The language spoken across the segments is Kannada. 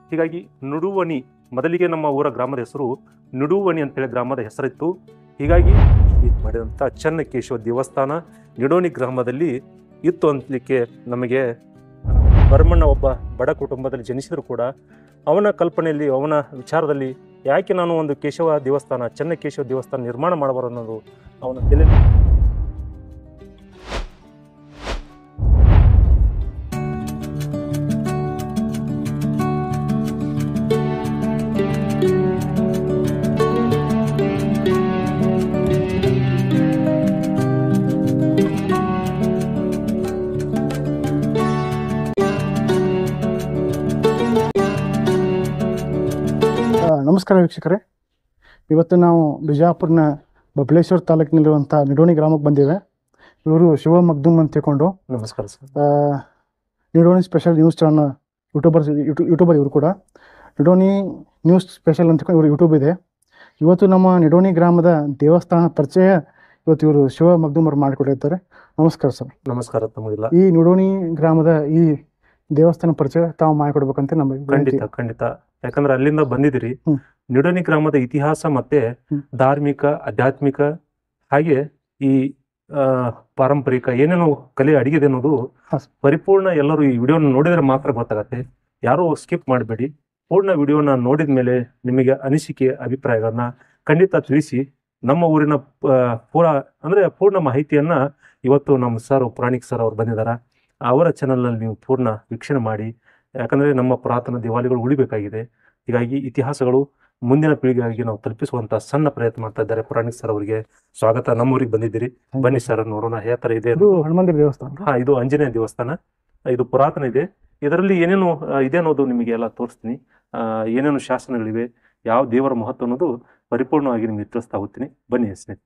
ಹೀಗಾಗಿ ನುಡುವಣಿ ಮೊದಲಿಗೆ ನಮ್ಮ ಊರ ಗ್ರಾಮದ ಹೆಸರು ನುಡುವಣಿ ಅಂತೇಳಿ ಗ್ರಾಮದ ಹೆಸರಿತ್ತು. ಹೀಗಾಗಿ ಮಾಡಿದಂಥ ಚೆನ್ನಕೇಶವ ದೇವಸ್ಥಾನ ನಿಡೋಣಿ ಗ್ರಾಮದಲ್ಲಿ ಇತ್ತು ಅಂತಲಿಕ್ಕೆ ನಮಗೆ ಭರಮಣ್ಣ ಒಬ್ಬ ಬಡ ಕುಟುಂಬದಲ್ಲಿ ಜನಿಸಿದ್ರು ಕೂಡ ಅವನ ಕಲ್ಪನೆಯಲ್ಲಿ ಅವನ ವಿಚಾರದಲ್ಲಿ ಯಾಕೆ ನಾನು ಒಂದು ಕೇಶವ ದೇವಸ್ಥಾನ ಚೆನ್ನಕೇಶವ ದೇವಸ್ಥಾನ ನಿರ್ಮಾಣ ಮಾಡಬಾರದು ಅನ್ನೋದು ಅವನ ತಲೆ. ನಮಸ್ಕಾರ ವೀಕ್ಷಕರೇ, ಇವತ್ತು ನಾವು ಬಿಜಾಪುರನ ಬಬಲೇಶ್ವರ ತಾಲೂಕಿನಲ್ಲಿರುವಂಥ ನಿಡೋಣಿ ಗ್ರಾಮಕ್ಕೆ ಬಂದಿವೆ. ಇವರು ಶಿವ ಮಗ್ದುಮ್ ಅಂತ ತಿಳ್ಕೊಂಡು ನಮಸ್ಕಾರ sir. Nidoni special news channel YouTuber ಇವರು ಕೂಡ. ನಿಡೋಣಿ ನ್ಯೂಸ್ ಸ್ಪೆಷಲ್ ಅಂತ ಇವರು ಯೂಟ್ಯೂಬ್ ಇದೆ. ಇವತ್ತು ನಮ್ಮ ನಿಡೋಣಿ ಗ್ರಾಮದ ದೇವಸ್ಥಾನ ಪರಿಚಯ ಇವತ್ತು ಇವರು ಶಿವ ಮಗ್ದುಮ್ ಅವರು ಮಾಡಿಕೊಟ್ಟಿರ್ತಾರೆ. ನಮಸ್ಕಾರ ಸರ್. ನಮಸ್ಕಾರ ತಮಗಿಲ್ಲ. ಈ ನಿಡೋಣಿ ಗ್ರಾಮದ ಈ ದೇವಸ್ಥಾನ ಪರಿಚಯ ತಾವು ಮಾಡಿಕೊಡ್ಬೇಕಂತ ನಮಗೆ. ಖಂಡಿತ. ಯಾಕಂದ್ರೆ ಅಲ್ಲಿಂದ ಬಂದಿದ್ದೀರಿ. ನಿಡೋಣಿ ಗ್ರಾಮದ ಇತಿಹಾಸ ಮತ್ತೆ ಧಾರ್ಮಿಕ, ಆಧ್ಯಾತ್ಮಿಕ ಹಾಗೆ ಈ ಪಾರಂಪರಿಕ ಏನೇನೋ ಕಲೆ ಅಡಿಗಿದೆ ಅನ್ನೋದು ಪರಿಪೂರ್ಣ ಎಲ್ಲರೂ ಈ ವಿಡಿಯೋನ ನೋಡಿದ್ರೆ ಮಾತ್ರ ಗೊತ್ತಾಗತ್ತೆ. ಯಾರು ಸ್ಕಿಪ್ ಮಾಡಬೇಡಿ. ಪೂರ್ಣ ವಿಡಿಯೋನ ನೋಡಿದ ಮೇಲೆ ನಿಮಗೆ ಅನಿಸಿಕೆ, ಅಭಿಪ್ರಾಯಗಳನ್ನ ಖಂಡಿತ ತಿಳಿಸಿ. ನಮ್ಮ ಊರಿನ ಪೂರ್ಣ ಮಾಹಿತಿಯನ್ನ ಇವತ್ತು ನಮ್ಮ ಸರ್ ಪುರಾಣಿಕ್ ಸರ್ ಅವ್ರು ಬಂದಿದ್ದಾರೆ. ಅವರ ಚಾನಲ್ನಲ್ಲಿ ನೀವು ಪೂರ್ಣ ವೀಕ್ಷಣೆ ಮಾಡಿ. ಯಾಕಂದರೆ ನಮ್ಮ ಪುರಾತನ ದೇವಾಲಯಗಳು ಉಳಿಬೇಕಾಗಿದೆ. ಹೀಗಾಗಿ ಇತಿಹಾಸಗಳು ಮುಂದಿನ ಪೀಳಿಗೆಗೆ ನಾವು ತಲುಪಿಸುವಂಥ ಸಣ್ಣ ಪ್ರಯತ್ನ ಮಾಡ್ತಾ ಇದ್ದಾರೆ. ಪುರಾಣಿಕ್ ಸರ್ ಅವರಿಗೆ ಸ್ವಾಗತ. ನಮ್ಮೂರಿಗೆ ಬಂದಿದ್ದೀರಿ, ಬನ್ನಿ ಸರ್ ನೋಡೋಣ ಯಾವ ಥರ ಇದೆ. ಹನುಮಂತ ದೇವಸ್ಥಾನ. ಇದು ಆಂಜನೇಯ ದೇವಸ್ಥಾನ. ಇದು ಪುರಾತನ ಇದೆ. ಇದರಲ್ಲಿ ಏನೇನು ಇದೆ ಅನ್ನೋದು ನಿಮಗೆ ಎಲ್ಲ ತೋರಿಸ್ತೀನಿ. ಏನೇನು ಶಾಸನಗಳಿವೆ, ಯಾವ ದೇವರ ಮಹತ್ವ ಅನ್ನೋದು ಪರಿಪೂರ್ಣವಾಗಿ ನಿಮಗೆ ತಿಳಿಸ್ತಾ ಹೋಗ್ತೀನಿ. ಬನ್ನಿ ಸ್ನೇಹಿತರೆ.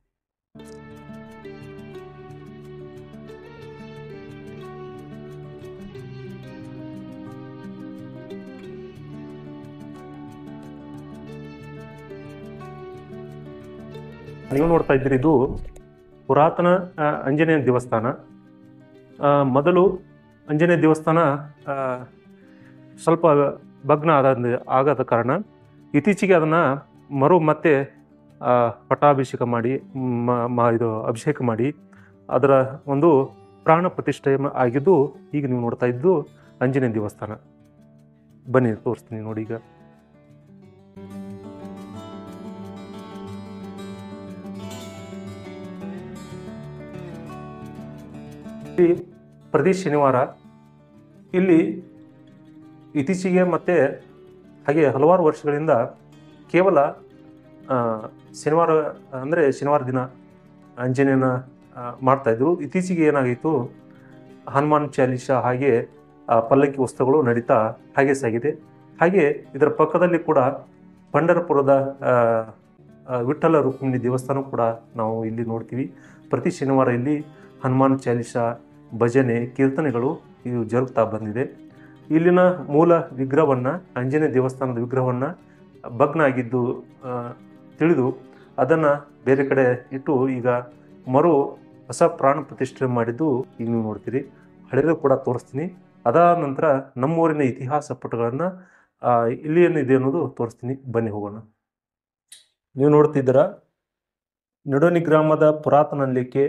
ನೀವು ನೋಡ್ತಾ ಇದ್ದೀರಿ, ಇದು ಪುರಾತನ ಆಂಜನೇಯ ದೇವಸ್ಥಾನ. ಮೊದಲು ಆಂಜನೇಯ ದೇವಸ್ಥಾನ ಸ್ವಲ್ಪ ಭಗ್ನ ಆಗದ ಕಾರಣ ಇತ್ತೀಚೆಗೆ ಅದನ್ನು ಮತ್ತೆ ಪಟ್ಟಾಭಿಷೇಕ ಮಾಡಿ ಅಭಿಷೇಕ ಮಾಡಿ ಅದರ ಒಂದು ಪ್ರಾಣ ಪ್ರತಿಷ್ಠೆ ಆಗಿದ್ದು ಈಗ ನೀವು ನೋಡ್ತಾ ಇದ್ದು ಆಂಜನೇಯ ದೇವಸ್ಥಾನ. ಬನ್ನಿ ತೋರಿಸ್ತೀನಿ ನೋಡಿ. ಈಗ ಪ್ರತಿ ಶನಿವಾರ ಇಲ್ಲಿ ಇತ್ತೀಚೆಗೆ ಮತ್ತೆ ಹಾಗೆ ಹಲವಾರು ವರ್ಷಗಳಿಂದ ಕೇವಲ ಶನಿವಾರ ದಿನ ಆಂಜನೇಯನ ಮಾಡ್ತಾಯಿದ್ರು. ಇತ್ತೀಚೆಗೆ ಏನಾಗಿತ್ತು, ಹನುಮಾನ್ ಚಾಲೀಸ ಹಾಗೆ ಪಲ್ಲಕ್ಕಿ ಉತ್ಸವಗಳು ನಡೀತಾ ಹಾಗೆ ಸಾಗಿದೆ. ಹಾಗೆ ಇದರ ಪಕ್ಕದಲ್ಲಿ ಕೂಡ ಪಂಢರಪುರದ ವಿಠ್ಠಲ ರುಕ್ಮಿಣಿ ದೇವಸ್ಥಾನ ಕೂಡ ನಾವು ಇಲ್ಲಿ ನೋಡ್ತೀವಿ. ಪ್ರತಿ ಶನಿವಾರ ಇಲ್ಲಿ ಹನುಮಾನ್ ಚಾಲೀಸ, ಭಜನೆ, ಕೀರ್ತನೆಗಳು ಇದು ಜರುಗ್ತಾ ಬಂದಿದೆ. ಇಲ್ಲಿನ ಮೂಲ ವಿಗ್ರಹವನ್ನು, ಆಂಜನೇಯ ದೇವಸ್ಥಾನದ ವಿಗ್ರಹವನ್ನು ಭಗ್ನ ಆಗಿದ್ದು ತಿಳಿದು ಅದನ್ನು ಬೇರೆ ಕಡೆ ಇಟ್ಟು ಈಗ ಹೊಸ ಪ್ರಾಣ ಪ್ರತಿಷ್ಠೆ ಮಾಡಿದ್ದು ಈಗ ನೀವು ನೋಡ್ತೀರಿ. ಹಳೆಯದು ಕೂಡ ತೋರಿಸ್ತೀನಿ. ಅದಾದ ನಂತರ ನಮ್ಮೂರಿನ ಇತಿಹಾಸ ಪುಟಗಳನ್ನು ಇಲ್ಲಿ ಏನಿದೆ ಅನ್ನೋದು ತೋರಿಸ್ತೀನಿ. ಬನ್ನಿ ಹೋಗೋಣ. ನೀವು ನೋಡ್ತಿದ್ದೀರ, ನಿಡೋಣಿ ಗ್ರಾಮದ ಪುರಾತನ ಅನ್ಲಿಕ್ಕೆ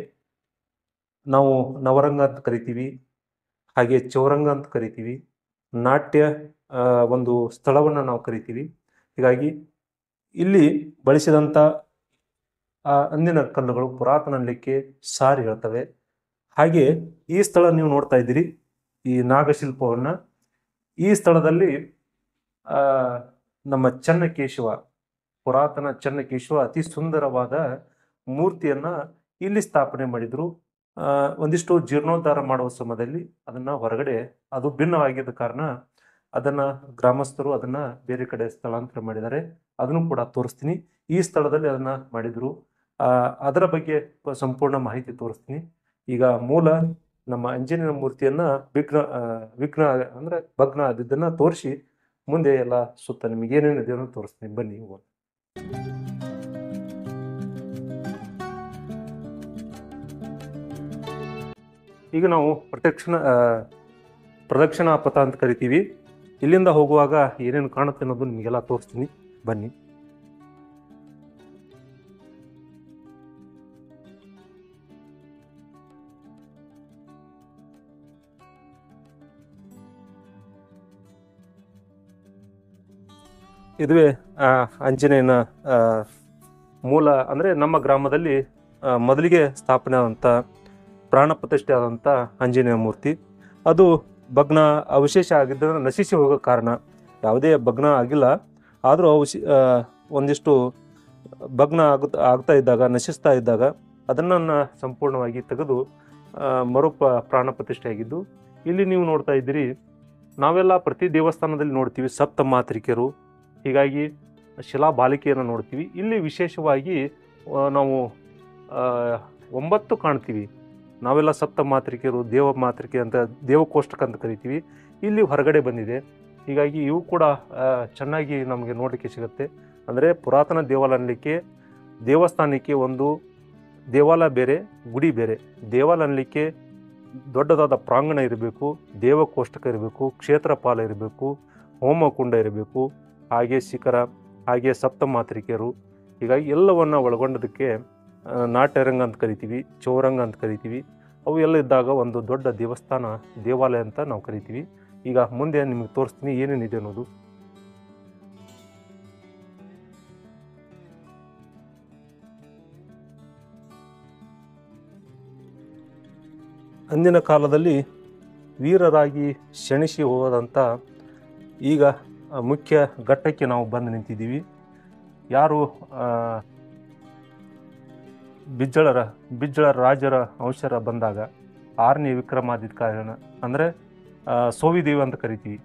ನಾವು ನವರಂಗ ಅಂತ ಕರಿತೀವಿ, ಹಾಗೆ ಚೌರಂಗ ಅಂತ ಕರಿತೀವಿ, ನಾಟ್ಯ ಒಂದು ಸ್ಥಳವನ್ನು ನಾವು ಕರಿತೀವಿ. ಹೀಗಾಗಿ ಇಲ್ಲಿ ಬಳಸಿದಂಥ ಅಂದಿನ ಕಲ್ಲುಗಳು ಪುರಾತನ ಅನ್ಲಿಕ್ಕೆ ಸಾರಿ ಹೇಳ್ತವೆ. ಹಾಗೆ ಈ ಸ್ಥಳ ನೀವು ನೋಡ್ತಾ ಇದ್ದೀರಿ, ಈ ನಾಗಶಿಲ್ಪವನ್ನು. ಈ ಸ್ಥಳದಲ್ಲಿ ನಮ್ಮ ಚೆನ್ನಕೇಶವ, ಪುರಾತನ ಚೆನ್ನಕೇಶವ ಅತಿ ಸುಂದರವಾದ ಮೂರ್ತಿಯನ್ನು ಇಲ್ಲಿ ಸ್ಥಾಪನೆ ಮಾಡಿದರು. ಒಂದಿಷ್ಟು ಜೀರ್ಣೋದ್ಧಾರ ಮಾಡುವ ಸಮಯದಲ್ಲಿ ಅದನ್ನು ಹೊರಗಡೆ ಅದು ಭಿನ್ನವಾಗಿದ್ದ ಕಾರಣ ಅದನ್ನು ಗ್ರಾಮಸ್ಥರು ಅದನ್ನು ಬೇರೆ ಕಡೆ ಸ್ಥಳಾಂತರ ಮಾಡಿದ್ದಾರೆ. ಅದನ್ನು ಕೂಡ ತೋರಿಸ್ತೀನಿ. ಈ ಸ್ಥಳದಲ್ಲಿ ಅದನ್ನು ಮಾಡಿದರು. ಅದರ ಬಗ್ಗೆ ಸಂಪೂರ್ಣ ಮಾಹಿತಿ ತೋರಿಸ್ತೀನಿ. ಈಗ ಮೂಲ ನಮ್ಮ ಆಂಜನೇಯ ಮೂರ್ತಿಯನ್ನು ವಿಘ್ನ ಅಂದರೆ ಭಗ್ನ ಆದಿದ್ದನ್ನು ತೋರಿಸಿ ಮುಂದೆ ಎಲ್ಲ ಸುತ್ತ ನಿಮಗೆ ಏನೇನಿದೆ ಅನ್ನೋದು ತೋರಿಸ್ತೀನಿ. ಬನ್ನಿ ಹೋಗೋಣ. ಈಗ ನಾವು ಪ್ರದಕ್ಷಿಣಾ ಪಥ ಅಂತ ಕರಿತೀವಿ. ಇಲ್ಲಿಂದ ಹೋಗುವಾಗ ಏನೇನು ಕಾಣುತ್ತೆ ಅನ್ನೋದು ನಿಮಗೆಲ್ಲ ತೋರಿಸ್ತೀನಿ, ಬನ್ನಿ. ಇದುವೇ ಆಂಜನೇಯನ ಮೂಲ, ಅಂದರೆ ನಮ್ಮ ಗ್ರಾಮದಲ್ಲಿ ಮೊದಲಿಗೆ ಸ್ಥಾಪನೆ ಆದಂಥ ಪ್ರಾಣ ಪ್ರತಿಷ್ಠೆ ಆದಂಥ ಆಂಜನೇಯ ಮೂರ್ತಿ. ಅದು ಭಗ್ನ ಅವಶೇಷ ಆಗಿದ್ದರಿಂದ ನಶಿಸಿ ಹೋಗೋ ಕಾರಣ, ಯಾವುದೇ ಭಗ್ನ ಆಗಿಲ್ಲ, ಆದರೂ ಒಂದಿಷ್ಟು ಭಗ್ನ ಆಗ್ತಾ ಇದ್ದಾಗ, ನಶಿಸ್ತಾ ಇದ್ದಾಗ ಅದನ್ನು ಸಂಪೂರ್ಣವಾಗಿ ತೆಗೆದು ಪ್ರಾಣ ಪ್ರತಿಷ್ಠೆ ಆಗಿದ್ದು. ಇಲ್ಲಿ ನೀವು ನೋಡ್ತಾ ಇದ್ದೀರಿ, ನಾವೆಲ್ಲ ಪ್ರತಿ ದೇವಸ್ಥಾನದಲ್ಲಿ ನೋಡ್ತೀವಿ ಸಪ್ತ ಮಾತೃಕೆಯರು, ಹೀಗಾಗಿ ಶಿಲಾ ಬಾಲಿಕೆಯನ್ನು ನೋಡ್ತೀವಿ. ಇಲ್ಲಿ ವಿಶೇಷವಾಗಿ ನಾವು 9 ಕಾಣ್ತೀವಿ. ನಾವೆಲ್ಲ ಸಪ್ತ ಮಾತೃಕೆಯರು, ದೇವ ಮಾತೃಕೆ ಅಂತ, ದೇವಕೋಷ್ಟಕ ಅಂತ ಕರಿತೀವಿ. ಇಲ್ಲಿ ಹೊರಗಡೆ ಬಂದಿದೆ, ಹೀಗಾಗಿ ಇವು ಕೂಡ ಚೆನ್ನಾಗಿ ನಮಗೆ ನೋಡಲಿಕ್ಕೆ ಸಿಗುತ್ತೆ. ಅಂದರೆ ಪುರಾತನ ದೇವಸ್ಥಾನಕ್ಕೆ ಒಂದು ದೇವಾಲಯ ಬೇರೆ, ಗುಡಿ ಬೇರೆ. ದೇವಾಲಯ ಅನ್ನಲಿಕ್ಕೆ ದೊಡ್ಡದಾದ ಪ್ರಾಂಗಣ ಇರಬೇಕು, ದೇವಕೋಷ್ಟಕ ಇರಬೇಕು, ಕ್ಷೇತ್ರಪಾಲ ಇರಬೇಕು, ಹೋಮಕುಂಡ ಇರಬೇಕು, ಹಾಗೆ ಶಿಖರ, ಹಾಗೆ ಸಪ್ತ ಮಾತೃಕೆಯರು, ಹೀಗಾಗಿ ಎಲ್ಲವನ್ನು ಒಳಗೊಂಡದಕ್ಕೆ ನಾಟ್ಯರಂಗ ಅಂತ ಕರಿತೀವಿ, ಚೌರಂಗ ಅಂತ ಕರಿತೀವಿ. ಅವು ಎಲ್ಲ ಇದ್ದಾಗ ಒಂದು ದೊಡ್ಡ ದೇವಾಲಯ ಅಂತ ನಾವು ಕರಿತೀವಿ. ಈಗ ಮುಂದೆ ನಿಮಗೆ ತೋರಿಸ್ತೀನಿ ಏನೇನಿದೆ ಅನ್ನೋದು. ಅಂದಿನ ಕಾಲದಲ್ಲಿ ವೀರರಾಗಿ ಶಣಿಸಿ ಹೋದಂಥ, ಈಗ ಮುಖ್ಯ ಘಟ್ಟಕ್ಕೆ ನಾವು ಬಂದು ನಿಂತಿದ್ದೀವಿ. ಯಾರು ಬಿಜ್ಜಳ ರಾಜರ ವಂಶರ ಬಂದಾಗ 6ನೇ ವಿಕ್ರಮಾದಿತ್ಯ, ಅಂದರೆ ಸೋವಿದೇವಿ ಅಂತ ಕರಿತೀವಿ.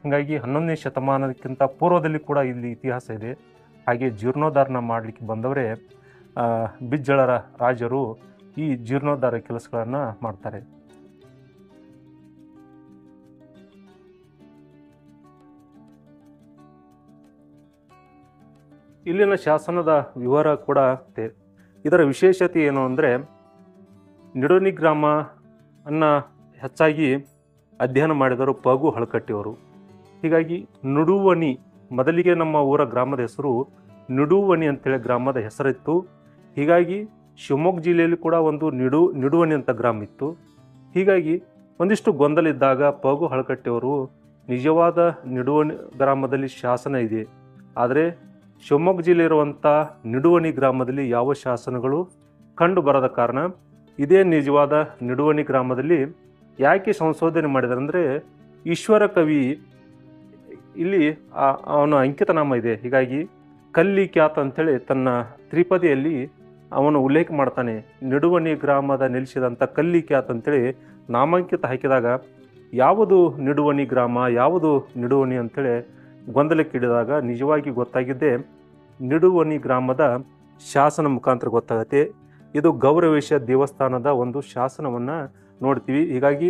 ಹೀಗಾಗಿ 11ನೇ ಶತಮಾನಕ್ಕಿಂತ ಪೂರ್ವದಲ್ಲಿ ಕೂಡ ಇಲ್ಲಿ ಇತಿಹಾಸ ಇದೆ. ಹಾಗೆ ಜೀರ್ಣೋದ್ಧಾರನ ಮಾಡಲಿಕ್ಕೆ ಬಂದವರೇ ಬಿಜ್ಜಳರ ರಾಜರು ಈ ಜೀರ್ಣೋದ್ಧಾರ ಕೆಲಸಗಳನ್ನು ಮಾಡ್ತಾರೆ. ಇಲ್ಲಿನ ಶಾಸನದ ವಿವರ ಕೂಡ ಇದೆ. ಇದರ ವಿಶೇಷತೆ ಏನು ಅಂದರೆ, ನಿಡೋನಿ ಗ್ರಾಮ ಹೆಚ್ಚಾಗಿ ಅಧ್ಯಯನ ಮಾಡಿದವರು ಪಗು ಹಳಕಟ್ಟಿಯವರು. ಹೀಗಾಗಿ ನಿಡುವಣಿ, ಮೊದಲಿಗೆ ನಮ್ಮ ಊರ ಗ್ರಾಮದ ಹೆಸರು ನಿಡುವಣಿ ಅಂತೇಳಿ ಗ್ರಾಮದ ಹೆಸರಿತ್ತು. ಹೀಗಾಗಿ ಶಿವಮೊಗ್ಗ ಜಿಲ್ಲೆಯಲ್ಲಿ ಕೂಡ ಒಂದು ನಿಡುವಣಿ ಅಂತ ಗ್ರಾಮ ಇತ್ತು. ಹೀಗಾಗಿ ಒಂದಿಷ್ಟು ಗೊಂದಲ ಇದ್ದಾಗ ಪಗು ಹಳಕಟ್ಟಿಯವರು ನಿಜವಾದ ನಿಡುವಣಿ ಗ್ರಾಮದಲ್ಲಿ ಶಾಸನ ಇದೆ, ಆದರೆ ಶಿವಮೊಗ್ಗ ಜಿಲ್ಲೆ ಇರುವಂಥ ನಿಡುವಣಿ ಗ್ರಾಮದಲ್ಲಿ ಯಾವ ಶಾಸನಗಳು ಕಂಡು ಬರದ ಕಾರಣ ಇದೇ ನಿಜವಾದ ನಿಡುವಣಿ ಗ್ರಾಮದಲ್ಲಿ ಯಾಕೆ ಸಂಶೋಧನೆ ಮಾಡಿದ್ದಾರೆ ಅಂದರೆ, ಈಶ್ವರ ಕವಿ ಇಲ್ಲಿ ಅವನ ಅಂಕಿತನಾಮ ಇದೆ. ಹೀಗಾಗಿ ಕಲ್ಲಿ ಖ್ಯಾತ ಅಂಥೇಳಿ ತನ್ನ ತ್ರಿಪದಿಯಲ್ಲಿ ಅವನು ಉಲ್ಲೇಖ ಮಾಡ್ತಾನೆ. ನಿಡುವಣಿ ಗ್ರಾಮದ ನೆಲೆಸಿದಂಥ ಕಲ್ಲಿ ಖ್ಯಾತ ಅಂತೇಳಿ ನಾಮಾಂಕಿತ ಹಾಕಿದಾಗ ಯಾವುದು ನಿಡುವಣಿ ಗ್ರಾಮ, ಯಾವುದು ನಿಡುವಣಿ ಅಂಥೇಳಿ ಗೊಂದಲಕ್ಕಿಡಿದಾಗ ನಿಜವಾಗಿ ಗೊತ್ತಾಗಿದ್ದೇ ನಿಡುವಣಿ ಗ್ರಾಮದ ಶಾಸನ ಮುಖಾಂತರ ಗೊತ್ತಾಗುತ್ತೆ. ಇದು ಗೌರವೇಶ ದೇವಸ್ಥಾನದ ಒಂದು ಶಾಸನವನ್ನು ನೋಡ್ತೀವಿ. ಹೀಗಾಗಿ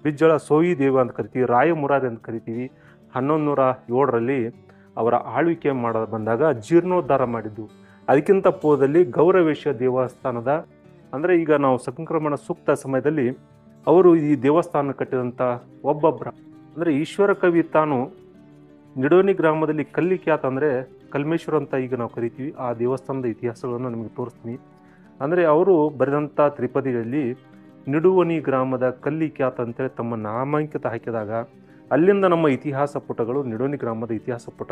ಬಿಜ್ಜಳ ಸೋವಿ ದೇವ ಅಂತ ಕರಿತೀವಿ, ರಾಯಮುರಾರಿ ಅಂತ ಕರಿತೀವಿ. 1107ರಲ್ಲಿ ಅವರ ಆಳ್ವಿಕೆ ಬಂದಾಗ ಜೀರ್ಣೋದ್ಧಾರ ಮಾಡಿದ್ದು. ಅದಕ್ಕಿಂತ ಪೂರ್ವದಲ್ಲಿ ಗೌರವೇಶ ದೇವಸ್ಥಾನದ, ಅಂದರೆ ಈಗ ನಾವು ಸಂಕ್ರಮಣ ಸೂಕ್ತ ಸಮಯದಲ್ಲಿ ಅವರು ಈ ದೇವಸ್ಥಾನ ಕಟ್ಟಿದಂಥ ಒಬ್ಬೊಬ್ಬರ, ಅಂದರೆ ಈಶ್ವರ ಕವಿ ತಾನು ನಿಡೋನಿ ಗ್ರಾಮದಲ್ಲಿ ಕಲ್ಲಿ ಖ್ಯಾತ, ಅಂದರೆ ಕಲ್ಮೇಶ್ವರ ಅಂತ ಈಗ ನಾವು ಕರಿತೀವಿ, ಆ ದೇವಸ್ಥಾನದ ಇತಿಹಾಸಗಳನ್ನು ನಿಮಗೆ ತೋರಿಸ್ತೀನಿ. ಅಂದರೆ ಅವರು ಬರೆದಂಥ ತ್ರಿಪದಿಯಲ್ಲಿ ನಿಡುವಣಿ ಗ್ರಾಮದ ಕಲ್ಲಿ ಖ್ಯಾತ ಅಂತೇಳಿ ತಮ್ಮ ನಾಮಾಂಕಿತ ಹಾಕಿದಾಗ ಅಲ್ಲಿಂದ ನಮ್ಮ ಇತಿಹಾಸ ಪುಟಗಳು, ನಿಡೋನಿ ಗ್ರಾಮದ ಇತಿಹಾಸ ಪುಟ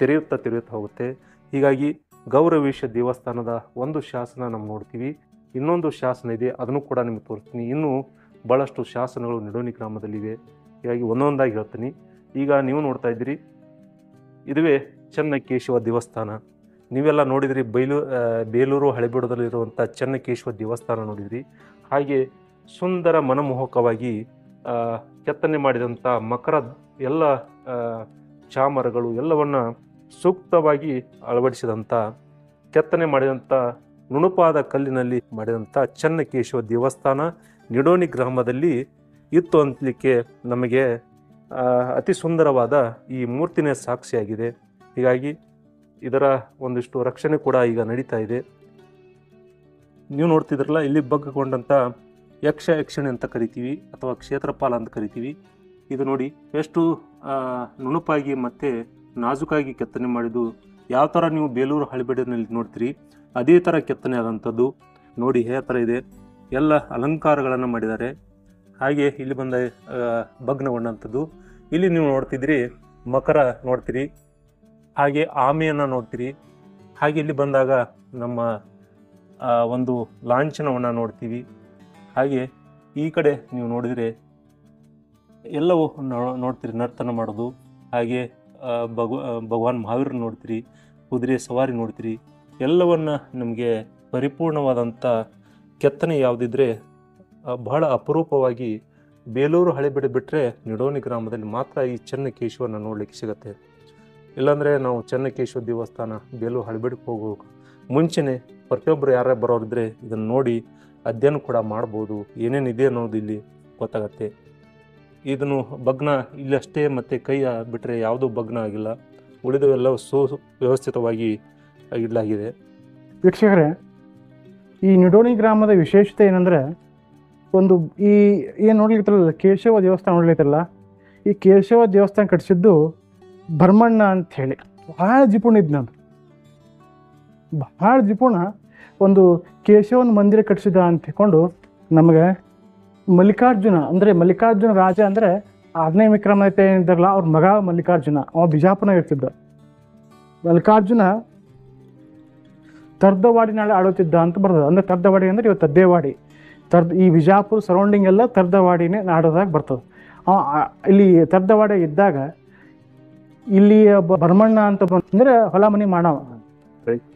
ತೆರೆಯುತ್ತಾ ಹೋಗುತ್ತೆ. ಹೀಗಾಗಿ ಗೌರವೇಶ ದೇವಸ್ಥಾನದ ಒಂದು ಶಾಸನ ನಾವು ನೋಡ್ತೀವಿ, ಇನ್ನೊಂದು ಶಾಸನ ಇದೆ, ಅದನ್ನು ಕೂಡ ನಿಮಗೆ ತೋರಿಸ್ತೀನಿ. ಇನ್ನೂ ಭಾಳಷ್ಟು ಶಾಸನಗಳು ನಿಡೋನಿ ಗ್ರಾಮದಲ್ಲಿವೆ. ಹೀಗಾಗಿ ಒಂದೊಂದಾಗಿ ಹೇಳ್ತೀನಿ. ಈಗ ನೀವು ನೋಡ್ತಾ ಇದ್ದೀರಿ, ಇದುವೇ ಚೆನ್ನಕೇಶವ ದೇವಸ್ಥಾನ. ನೀವೆಲ್ಲ ನೋಡಿದ್ರಿ, ಬೇಲೂರು ಹಳೆಬೀಡದಲ್ಲಿರುವಂಥ ಚೆನ್ನಕೇಶವ ದೇವಸ್ಥಾನ ನೋಡಿದ್ರಿ. ಹಾಗೆ ಸುಂದರ ಮನಮೋಹಕವಾಗಿ ಕೆತ್ತನೆ ಮಾಡಿದಂಥ ಮಕರ ಎಲ್ಲ ಚಾಮರಗಳು ಎಲ್ಲವನ್ನು ಸೂಕ್ತವಾಗಿ ಅಳವಡಿಸಿದಂಥ, ಕೆತ್ತನೆ ಮಾಡಿದಂಥ ನುಣುಪಾದ ಕಲ್ಲಿನಲ್ಲಿ ಮಾಡಿದಂಥ ಚೆನ್ನಕೇಶವ ದೇವಸ್ಥಾನ ನಿಡೋನಿ ಗ್ರಾಮದಲ್ಲಿ ಇತ್ತು ಅಂತಲಿಕ್ಕೆ ನಮಗೆ ಅತಿ ಸುಂದರವಾದ ಈ ಮೂರ್ತಿನೇ ಸಾಕ್ಷಿಯಾಗಿದೆ. ಹೀಗಾಗಿ ಇದರ ಒಂದಿಷ್ಟು ರಕ್ಷಣೆ ಕೂಡ ಈಗ ನಡೀತಾ ಇದೆ. ನೀವು ನೋಡ್ತಿದ್ರಲ್ಲ, ಇಲ್ಲಿ ಬಗ್ಗೊಂಡಂಥ ಯಕ್ಷಿಣಿ ಅಂತ ಕರಿತೀವಿ ಅಥವಾ ಕ್ಷೇತ್ರಪಾಲ ಅಂತ ಕರಿತೀವಿ. ಇದು ನೋಡಿ ಎಷ್ಟು ನುಣುಪಾಗಿ ಮತ್ತು ನಾಜುಕಾಗಿ ಕೆತ್ತನೆ ಮಾಡಿದ್ದು. ಯಾವ ಥರ ನೀವು ಬೇಲೂರು ಹಳೆಬೀಡಿನಲ್ಲಿ ನೋಡ್ತೀರಿ ಅದೇ ಥರ ಕೆತ್ತನೆ ಆದಂಥದ್ದು. ನೋಡಿ ಯಾವ ಥರ ಇದೆ, ಎಲ್ಲ ಅಲಂಕಾರಗಳನ್ನು ಮಾಡಿದ್ದಾರೆ. ಹಾಗೆ ಇಲ್ಲಿ ಬಂದ ಭಗ್ನಗೊಂಡಂಥದ್ದು. ಇಲ್ಲಿ ನೀವು ನೋಡ್ತಿದ್ರಿ ಮಕರ ನೋಡ್ತೀರಿ, ಹಾಗೆ ಆಮೆಯನ್ನು ನೋಡ್ತೀರಿ. ಹಾಗೆ ಇಲ್ಲಿ ಬಂದಾಗ ನಮ್ಮ ಒಂದು ಲಾಂಛನವನ್ನು ನೋಡ್ತೀವಿ. ಹಾಗೆ ಈ ಕಡೆ ನೀವು ನೋಡಿದರೆ ಎಲ್ಲವೂ ನೋಡ್ತೀರಿ, ನರ್ತನ ಮಾಡೋದು. ಹಾಗೆ ಭಗವಾನ್ ಮಹಾವೀರ ನೋಡ್ತೀರಿ, ಕುದುರೆ ಸವಾರಿ ನೋಡ್ತೀರಿ. ಎಲ್ಲವನ್ನ ನಮಗೆ ಪರಿಪೂರ್ಣವಾದಂಥ ಕೆತ್ತನೆ ಯಾವುದಿದ್ರೆ ಬಹಳ ಅಪರೂಪವಾಗಿ ಬೇಲೂರು ಹಳೆಬೀಡು ಬಿಟ್ಟರೆ ನಿಡೋಣಿ ಗ್ರಾಮದಲ್ಲಿ ಮಾತ್ರ ಈ ಚೆನ್ನಕೇಶವನ ನೋಡಲಿಕ್ಕೆ ಸಿಗುತ್ತೆ. ಇಲ್ಲಾಂದರೆ ನಾವು ಚೆನ್ನಕೇಶವ ದೇವಸ್ಥಾನ ಬೇಲೂರು ಹಳೆಬೀಡಿಗೆ ಹೋಗೋ ಮುಂಚೆನೇ ಪ್ರತಿಯೊಬ್ಬರು ಯಾರೇ ಬರೋರಿದ್ರೆ ಇದನ್ನು ನೋಡಿ ಅಧ್ಯಯನ ಕೂಡ ಮಾಡ್ಬೋದು, ಏನೇನಿದೆ ಅನ್ನೋದು ಇಲ್ಲಿ ಗೊತ್ತಾಗತ್ತೆ. ಇದನ್ನು ಭಗ್ನ ಇಲ್ಲಿ ಅಷ್ಟೇ ಮತ್ತು ಕೈ ಬಿಟ್ಟರೆ ಯಾವುದೂ ಭಗ್ನ ಆಗಿಲ್ಲ, ಉಳಿದವೆಲ್ಲ ವ್ಯವಸ್ಥಿತವಾಗಿ ಇಡಲಾಗಿದೆ. ವೀಕ್ಷಕರೇ, ಈ ನಿಡೋಣಿ ಗ್ರಾಮದ ವಿಶೇಷತೆ ಏನಂದರೆ, ಒಂದು ಈ ಏನು ನೋಡ್ಲಿಕ್ಕಲ್ಲ ಕೇಶವ ದೇವಸ್ಥಾನ ನೋಡ್ಲಿಕ್ಕಲ್ಲ, ಈ ಕೇಶವ ದೇವಸ್ಥಾನ ಕಟ್ಟಿಸಿದ್ದು ಭರ್ಮಣ್ಣ ಅಂಥೇಳಿ ಭಾಳ ಜಿಪುಣ ಇದ್ದು ನಾನು, ಭಾಳ ಜಿಪುಣ. ಒಂದು ಕೇಶವನ ಮಂದಿರ ಕಟ್ಟಿಸಿದ ಅಂತ ಹೇಳ್ಕೊಂಡು ನಮಗೆ ಮಲ್ಲಿಕಾರ್ಜುನ ಅಂದರೆ ಮಲ್ಲಿಕಾರ್ಜುನ ರಾಜ ಅಂದರೆ ಆಗ್ನೇಯ ವಿಕ್ರಮಾದಿತ್ಯ ಏನಿದ್ದಾರಲ್ಲ ಅವ್ರ ಮಗ ಮಲ್ಲಿಕಾರ್ಜುನ, ಅವ ಬಿಜಾಪುರನಾಗ ಇರ್ತಿದ್ದ. ಮಲ್ಲಿಕಾರ್ಜುನ ತರ್ದವಾಡಿನಾಳೆ ಆಡುತ್ತಿದ್ದ ಅಂತ ಬರ್ತದೆ. ಅಂದರೆ ತರ್ದವಾಡಿ ಅಂದರೆ ಇವತ್ತು ತದ್ದೇವಾಡಿ, ಈ ಬಿಜಾಪುರ ಸರೌಂಡಿಂಗ್ ಎಲ್ಲ ತರ್ದವಾಡಿನೇ ಆಡೋದಾಗ ಬರ್ತದೆ. ಇಲ್ಲಿ ತರ್ದವಾಡಿ ಇದ್ದಾಗ ಇಲ್ಲಿ ಭರ್ಮಣ್ಣ ಅಂತ ಅಂದರೆ ಹೊಲ ಮನೆ ಮಾಡವ,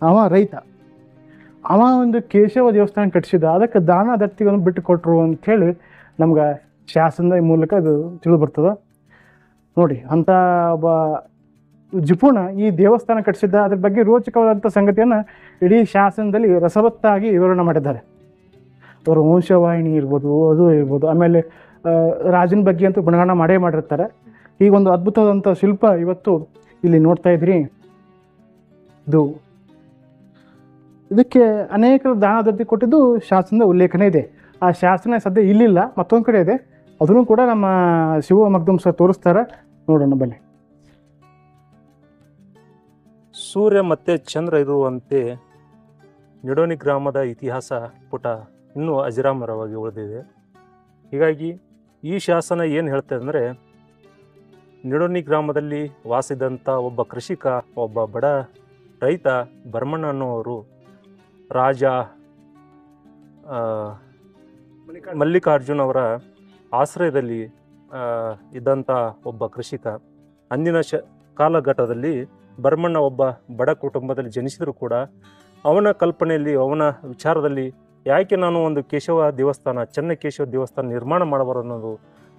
ಅವ ರೈತ. ಅವ ಒಂದು ಕೇಶವ ದೇವಸ್ಥಾನ ಕಟ್ಟಿಸಿದ, ಅದಕ್ಕೆ ದಾನ ದತ್ತಿಗಳನ್ನು ಬಿಟ್ಟು ಕೊಟ್ಟರು ಅಂಥೇಳಿ ನಮ್ಗೆ ಶಾಸನದ ಮೂಲಕ ಅದು ತಿಳಿದು ಬರ್ತದೆ. ನೋಡಿ ಅಂಥ ಒಬ್ಬ ಜಿಪುಣ ಈ ದೇವಸ್ಥಾನ ಕಟ್ಟಿಸಿದ್ದ. ಅದ್ರ ಬಗ್ಗೆ ರೋಚಕವಾದಂಥ ಸಂಗತಿಯನ್ನು ಇಡೀ ಶಾಸನದಲ್ಲಿ ರಸವತ್ತಾಗಿ ವಿವರಣೆ ಮಾಡಿದ್ದಾರೆ. ಅವರ ವಂಶವಾಹಿನಿ ಇರ್ಬೋದು, ಅದು ಇರ್ಬೋದು, ಆಮೇಲೆ ರಾಜನ ಬಗ್ಗೆ ಅಂತೂ ಗುಣಗಾನ ಮಾಡೇ ಮಾಡಿರ್ತಾರೆ. ಈಗ ಒಂದು ಅದ್ಭುತವಾದಂಥ ಶಿಲ್ಪ ಇವತ್ತು ಇಲ್ಲಿ ನೋಡ್ತಾ ಇದ್ರಿ. ಇದಕ್ಕೆ ಅನೇಕರು ದಾನ ದತ್ತಿ ಕೊಟ್ಟಿದ್ದು ಶಾಸನದ ಉಲ್ಲೇಖನೇ ಇದೆ. ಆ ಶಾಸನ ಸದ್ಯ ಇಲ್ಲಿಲ್ಲ, ಮತ್ತೊಂದು ಕಡೆ ಇದೆ. ಅದನ್ನು ಕೂಡ ನಮ್ಮ ಶಿವ ಮಗ್ದುಮ್ ಸರ್ ತೋರಿಸ್ತಾರೆ, ನೋಡೋಣ ಬನ್ನಿ. ಸೂರ್ಯ ಮತ್ತು ಚಂದ್ರ ಇರುವಂತೆ ನಿಡೋಣಿ ಗ್ರಾಮದ ಇತಿಹಾಸ ಪುಟ ಇನ್ನೂ ಅಜರಾಮರವಾಗಿ ಉಳಿದಿದೆ. ಹೀಗಾಗಿ ಈ ಶಾಸನ ಏನು ಹೇಳ್ತದೆ ಅಂದರೆ, ನಿಡೋಣಿ ಗ್ರಾಮದಲ್ಲಿ ವಾಸಿದಂಥ ಒಬ್ಬ ಕೃಷಿಕ, ಒಬ್ಬ ಬಡ ರೈತ ಭರ್ಮಣ್ಣ ಅನ್ನೋವರು ರಾಜ ಮಲ್ಲಿಕಾರ್ಜುನ ಅವರ ಆಶ್ರಯದಲ್ಲಿ ಇದ್ದಂಥ ಒಬ್ಬ ಕೃಷಿಕ. ಅಂದಿನ ಕಾಲಘಟ್ಟದಲ್ಲಿ ಭರ್ಮಣ್ಣ ಒಬ್ಬ ಬಡ ಕುಟುಂಬದಲ್ಲಿ ಜನಿಸಿದರೂ ಕೂಡ ಅವನ ಕಲ್ಪನೆಯಲ್ಲಿ, ಅವನ ವಿಚಾರದಲ್ಲಿ ಯಾಕೆ ನಾನು ಒಂದು ಕೇಶವ ದೇವಸ್ಥಾನ, ಚೆನ್ನಕೇಶವ ದೇವಸ್ಥಾನ ನಿರ್ಮಾಣ ಮಾಡಬಾರದು ಅನ್ನೋದು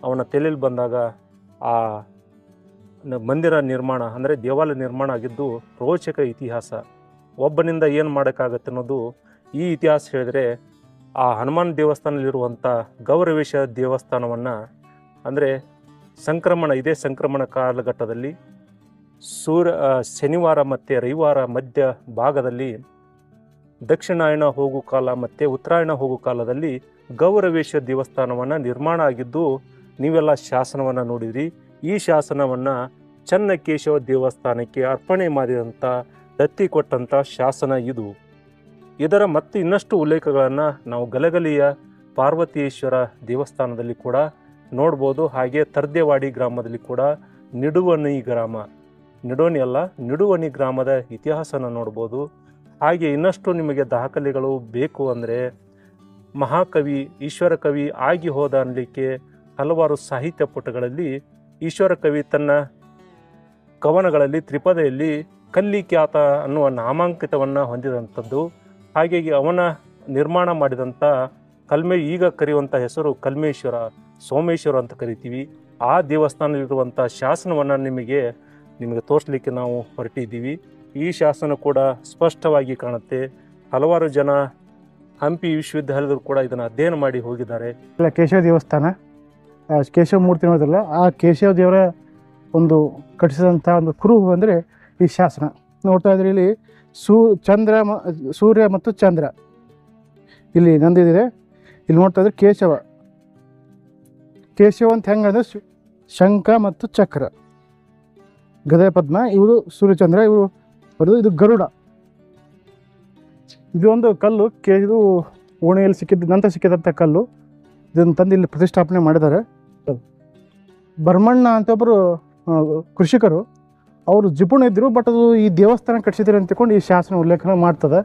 ಅವನ ತಲೆಯಲ್ಲಿ ಬಂದಾಗ ಆ ಮಂದಿರ ನಿರ್ಮಾಣ ಅಂದರೆ ದೇವಾಲಯ ನಿರ್ಮಾಣ ಆಗಿದ್ದು ರೋಚಕ ಇತಿಹಾಸ. ಒಬ್ಬನಿಂದ ಏನು ಮಾಡೋಕ್ಕಾಗತ್ತೆ ಅನ್ನೋದು ಈ ಇತಿಹಾಸ ಹೇಳಿದರೆ, ಆ ಹನುಮಾನ್ ದೇವಸ್ಥಾನದಲ್ಲಿರುವಂಥ ಗೌರವೇಶ ದೇವಸ್ಥಾನವನ್ನು ಅಂದರೆ ಇದೇ ಸಂಕ್ರಮಣ ಕಾಲಘಟ್ಟದಲ್ಲಿ ಶನಿವಾರ ಮತ್ತು ರವಿವಾರ ಮಧ್ಯ ಭಾಗದಲ್ಲಿ ದಕ್ಷಿಣಾಯಣ ಹೋಗೋ ಕಾಲ ಮತ್ತು ಉತ್ತರಾಯಣ ಹೋಗೋ ಕಾಲದಲ್ಲಿ ಗೌರವೇಶ ದೇವಸ್ಥಾನವನ್ನು ನಿರ್ಮಾಣ ಆಗಿದ್ದು ನೀವೆಲ್ಲ ಶಾಸನವನ್ನು ನೋಡಿದ್ರಿ. ಈ ಶಾಸನವನ್ನು ಚೆನ್ನಕೇಶವ ದೇವಸ್ಥಾನಕ್ಕೆ ಅರ್ಪಣೆ ಮಾಡಿದಂಥ ದತ್ತಿ ಕೊಟ್ಟಂಥ ಶಾಸನ ಇದು. ಇದರ ಮತ್ತು ಇನ್ನಷ್ಟು ಉಲ್ಲೇಖಗಳನ್ನು ನಾವು ಗಲಗಲಿಯ ಪಾರ್ವತೀಶ್ವರ ದೇವಸ್ಥಾನದಲ್ಲಿ ಕೂಡ ನೋಡ್ಬೋದು. ಹಾಗೆ ತರ್ದೇವಾಡಿ ಗ್ರಾಮದಲ್ಲಿ ಕೂಡ ನಿಡೋಣಿ ಅಲ್ಲ ನಿಡುವಣಿ ಗ್ರಾಮದ ಇತಿಹಾಸನ ನೋಡ್ಬೋದು. ಹಾಗೆ ಇನ್ನಷ್ಟು ನಿಮಗೆ ದಾಖಲೆಗಳು ಬೇಕು ಅಂದರೆ ಮಹಾಕವಿ ಈಶ್ವರ ಕವಿ ಆಗಿ ಹೋದ ಅನ್ನಲಿಕ್ಕೆ ಹಲವಾರು ಸಾಹಿತ್ಯ ಪುಟಗಳಲ್ಲಿ ಈಶ್ವರ ಕವಿ ತನ್ನ ಕವನಗಳಲ್ಲಿ ತ್ರಿಪದಿಯಲ್ಲಿ ಕಲ್ಲಿಕ್ಯಾತ ಅನ್ನುವ ನಾಮಾಂಕಿತವನ್ನು ಹೊಂದಿದಂಥದ್ದು. ಹಾಗಾಗಿ ಅವನ ನಿರ್ಮಾಣ ಮಾಡಿದಂಥ ಈಗ ಕರೆಯುವಂಥ ಹೆಸರು ಕಲ್ಮೇಶ್ವರ, ಸೋಮೇಶ್ವರ ಅಂತ ಕರಿತೀವಿ. ಆ ದೇವಸ್ಥಾನದಲ್ಲಿರುವಂಥ ಶಾಸನವನ್ನು ನಿಮಗೆ ತೋರಿಸಲಿಕ್ಕೆ ನಾವು ಹೊರಟಿದ್ದೀವಿ. ಈ ಶಾಸನ ಕೂಡ ಸ್ಪಷ್ಟವಾಗಿ ಕಾಣುತ್ತೆ. ಹಲವಾರು ಜನ ಹಂಪಿ ವಿಶ್ವವಿದ್ಯಾಲಯದವರು ಕೂಡ ಇದನ್ನು ಅಧ್ಯಯನ ಮಾಡಿ ಹೋಗಿದ್ದಾರೆ. ಕೇಶವ ದೇವಸ್ಥಾನ, ಕೇಶವ ಮೂರ್ತಿ ನೋಡಿದ್ರಲ್ಲ, ಆ ಕೇಶವ ದೇವರ ಒಂದು ಕಟ್ಟಿಸಿದಂಥ ಒಂದು ಕುರು ಅಂದರೆ ಈ ಶಾಸನ ನೋಡ್ತಾ ಇದ್ರೆ. ಇಲ್ಲಿ ಸೂರ್ಯ ಮತ್ತು ಚಂದ್ರ ಇಲ್ಲಿ ನಂದಿದೆ. ಇಲ್ಲಿ ನೋಡ್ತಾ ಇದ್ರೆ ಕೇಶವ ಅಂತ ಹೆಂಗಂದ್ರೆ ಶಂಖ ಮತ್ತು ಚಕ್ರ, ಗದೆ ಪದ್ಮ, ಇವರು ಸೂರ್ಯಚಂದ್ರ, ಇವರು ಬರೋದು ಇದು ಗರುಡ. ಇದು ಒಂದು ಕಲ್ಲು ಇದು ಓಣೆಯಲ್ಲಿ ಸಿಕ್ಕಿದ್ದ ನಂತರ ಸಿಕ್ಕಿದಂಥ ಕಲ್ಲು. ಇದನ್ನು ತಂದು ಇಲ್ಲಿ ಪ್ರತಿಷ್ಠಾಪನೆ ಮಾಡಿದ್ದಾರೆ. ಭರಮಣ್ಣ ಅಂತ ಒಬ್ಬರು ಕೃಷಿಕರು, ಅವರು ಜಿಪುಣ ಇದ್ದರು, ಬಟ್ ಅದು ಈ ದೇವಸ್ಥಾನ ಕಟ್ಟಿಸಿದ್ರು ಅಂತ ತಿಳ್ಕೊಂಡು ಈ ಶಾಸನ ಉಲ್ಲೇಖನ ಮಾಡ್ತದೆ,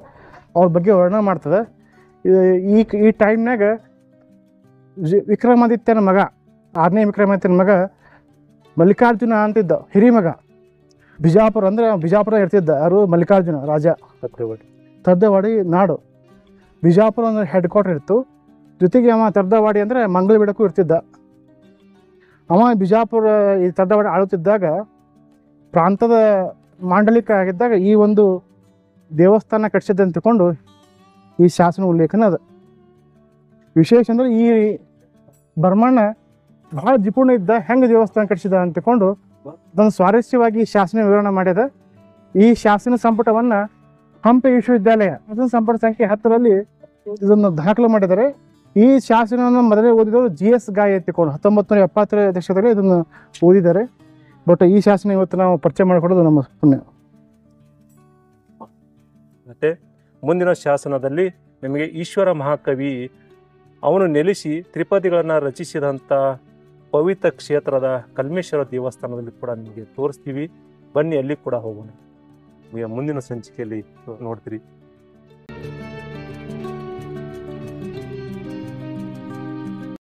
ಅವ್ರ ಬಗ್ಗೆ ವರ್ಣನೆ ಮಾಡ್ತದೆ. ಈ ಟೈಮ್ನಾಗ ವಿಕ್ರಮಾದಿತ್ಯನ ಮಗ, 6ನೇ ವಿಕ್ರಮಾದಿತ್ಯನ ಮಗ ಮಲ್ಲಿಕಾರ್ಜುನ ಅಂತಿದ್ದ, ಹಿರಿ ಮಗ. ಬಿಜಾಪುರ ಇರ್ತಿದ್ದ. ಯಾರು? ಮಲ್ಲಿಕಾರ್ಜುನ ರಾಜ. ತರ್ದವಾಡಿ ನಾಡು, ಬಿಜಾಪುರ ಅಂದ್ರೆ ಹೆಡ್ ಕ್ವಾರ್ಟರ್ ಇತ್ತು. ಜೊತೆಗೆ ಅವ ತರ್ದವಾಡಿ ಅಂದರೆ ಮಂಗಳಬಿಡಕ್ಕೂ ಇರ್ತಿದ್ದ. ಅವ ಬಿಜಾಪುರ ಈ ತರ್ದವಾಡಿ ಆಳುತ್ತಿದ್ದಾಗ ಪ್ರಾಂತದ ಮಾಂಡಲಿಕ ಆಗಿದ್ದಾಗ ಈ ಒಂದು ದೇವಸ್ಥಾನ ಕಟ್ಟಿಸಿದ್ದೆ ಅಂತ ತಿಳ್ಕೊಂಡು ಈ ಶಾಸನ ಉಲ್ಲೇಖನ ಅದ. ವಿಶೇಷ ಅಂದರೆ ಈ ಭರಮಣ್ಣ ಭಾಳ ಜಿಪುಣ ಇದ್ದ, ಹೆಂಗೆ ದೇವಸ್ಥಾನ ಕಟ್ಟಿಸಿದ ಅಂತ ತಿಳ್ಕೊಂಡು ಅದನ್ನು ಸ್ವಾರಸ್ಯವಾಗಿ ಶಾಸನ ವಿವರಣೆ ಮಾಡ್ಯದ. ಈ ಶಾಸನ ಸಂಪುಟವನ್ನು ಹಂಪಿ ವಿಶ್ವವಿದ್ಯಾಲಯ ಶಾಸನ ಸಂಪುಟ ಸಂಖ್ಯೆ 10ರಲ್ಲಿ ಇದನ್ನು ದಾಖಲು ಮಾಡಿದ್ದಾರೆ. ಈ ಶಾಸನವನ್ನು ಮೊದಲೇ ಓದಿದವರು GS ಗಾಯ ಎತ್ತಿಕೊಂಡು 1970ರ ದಶಕದಲ್ಲಿ ಇದನ್ನು ಓದಿದ್ದಾರೆ. ಬಟ್ ಈ ಶಾಸನ ಇವತ್ತು ನಾವು ಪರಿಚಯ ಮಾಡಿಕೊಡೋದು ನಮ್ಮ ಪುಣ್ಯ. ಮತ್ತೆ ಮುಂದಿನ ಶಾಸನದಲ್ಲಿ ನಿಮಗೆ ಈಶ್ವರ ಮಹಾಕವಿ ಅವನು ನೆಲೆಸಿ ತ್ರಿಪದಿಗಳನ್ನು ರಚಿಸಿದಂಥ ಪವಿತ್ರ ಕ್ಷೇತ್ರದ ಕಲ್ಮೇಶ್ವರ ದೇವಸ್ಥಾನದಲ್ಲಿ ಕೂಡ ನಿಮಗೆ ತೋರಿಸ್ತೀವಿ. ಬನ್ನಿ, ಅಲ್ಲಿ ಕೂಡ ಹೋಗೋಣ. ಮುಂದಿನ ಸಂಚಿಕೆಯಲ್ಲಿ ನೋಡ್ತೀರಿ.